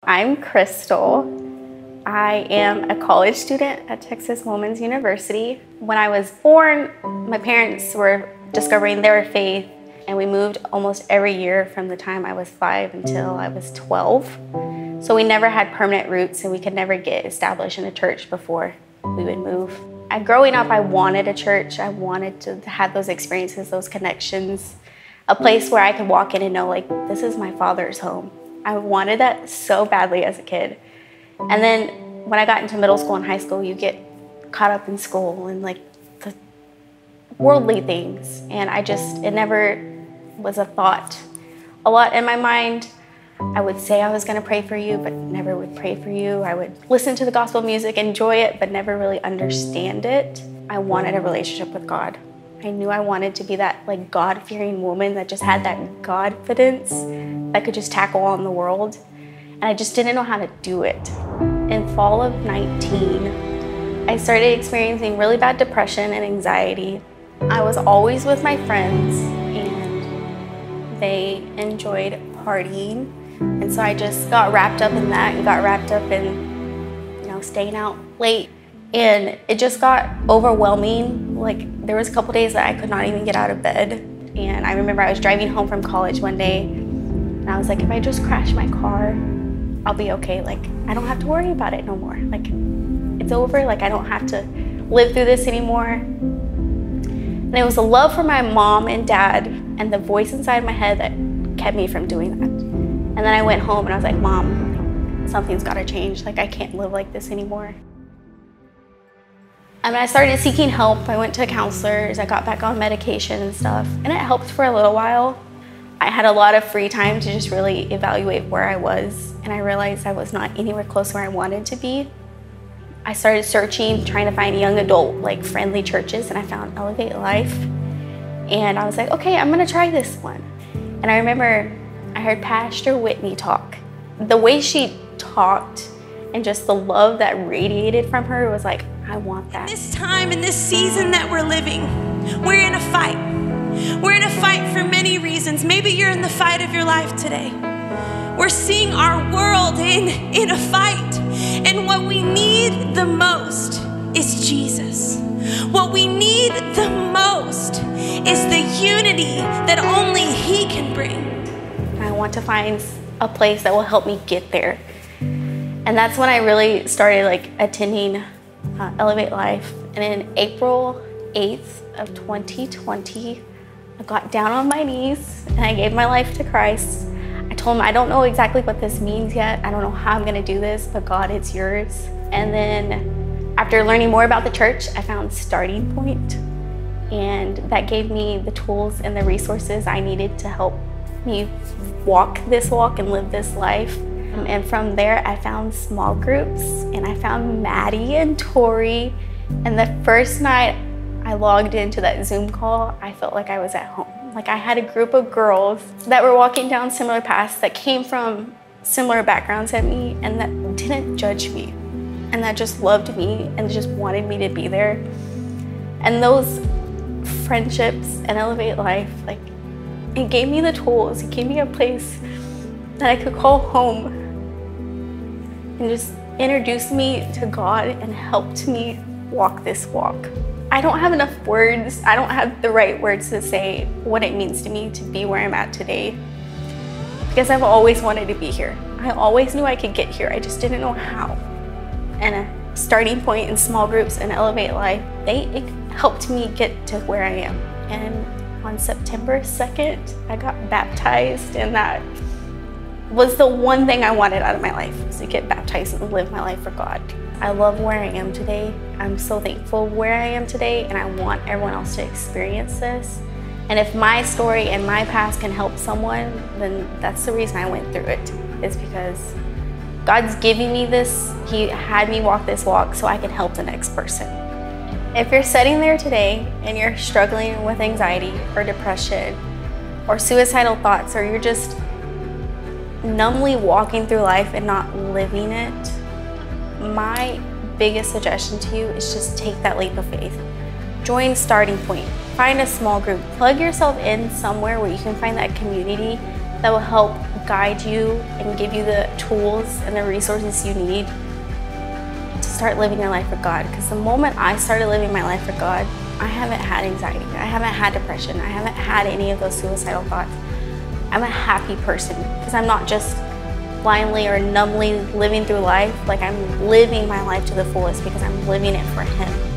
I'm Krystal. I am a college student at Texas Women's University. When I was born, my parents were discovering their faith, and we moved almost every year from the time I was 5 until I was 12. So we never had permanent roots, and we could never get established in a church before we would move. Growing up, I wanted a church. I wanted to have those experiences, those connections, a place where I could walk in and know, like, this is my Father's home. I wanted that so badly as a kid. And then when I got into middle school and high school, you get caught up in school and like the worldly things. And it never was a thought. A lot in my mind, I would say I was gonna pray for you, but never would pray for you. I would listen to the gospel music, enjoy it, but never really understand it. I wanted a relationship with God. I knew I wanted to be that like God-fearing woman that just had that Godfidence that could just tackle on the world. And I just didn't know how to do it. In fall of 19, I started experiencing really bad depression and anxiety. I was always with my friends and they enjoyed partying. And so I just got wrapped up in that and got wrapped up in, staying out late. And it just got overwhelming. Like, there was a couple days that I could not even get out of bed. And I remember I was driving home from college one day and I was like, if I just crash my car, I'll be okay. Like, I don't have to worry about it no more. Like, it's over. Like, I don't have to live through this anymore. And it was the love for my mom and dad and the voice inside my head that kept me from doing that. And then I went home and I was like, Mom, something's gotta change. Like, I can't live like this anymore. And I started seeking help. I went to counselors, I got back on medication and stuff, and it helped for a little while. I had a lot of free time to just really evaluate where I was, and I realized I was not anywhere close where I wanted to be. I started searching, trying to find young adult, like, friendly churches, and I found Elevate Life. And I was like, okay, I'm gonna try this one. And I remember I heard Pastor Whitney talk. The way she talked and just the love that radiated from her was like, I want that. This time, in this season that we're living, we're in a fight. We're in a fight for many reasons. Maybe you're in the fight of your life today. We're seeing our world in a fight. And what we need the most is Jesus. What we need the most is the unity that only He can bring. I want to find a place that will help me get there. And that's when I really started attending Elevate Life. And in April 8th of 2020, I got down on my knees and I gave my life to Christ. I told Him, I don't know exactly what this means yet. I don't know how I'm gonna do this, but God, it's yours. And then after learning more about the church, I found Starting Point. And that gave me the tools and the resources I needed to help me walk this walk and live this life. And from there, I found small groups, and I found Maddie and Tori. And the first night I logged into that Zoom call, I felt like I was at home. Like, I had a group of girls that were walking down similar paths, that came from similar backgrounds at me, and that didn't judge me, and that just loved me and just wanted me to be there. And those friendships and Elevate Life, it gave me the tools. It gave me a place that I could call home, and just introduced me to God and helped me walk this walk. I don't have enough words. I don't have the right words to say what it means to me to be where I'm at today, because I've always wanted to be here. I always knew I could get here. I just didn't know how. And a Starting Point in small groups and Elevate Life, it helped me get to where I am. And on September 2nd, I got baptized, and that was the one thing I wanted out of my life, was to get baptized and live my life for God. I love where I am today. I'm so thankful where I am today, and I want everyone else to experience this. And if my story and my past can help someone, then that's the reason I went through it, is because God's giving me this. He had me walk this walk so I can help the next person. If you're sitting there today and you're struggling with anxiety or depression or suicidal thoughts, or you're just numbly walking through life and not living it, my biggest suggestion to you is just take that leap of faith. Join Starting Point. Find a small group. Plug yourself in somewhere where you can find that community that will help guide you and give you the tools and the resources you need to start living your life for God. Because the moment I started living my life for God, I haven't had anxiety, I haven't had depression, I haven't had any of those suicidal thoughts. I'm a happy person because I'm not just blindly or numbly living through life. Like, I'm living my life to the fullest because I'm living it for Him.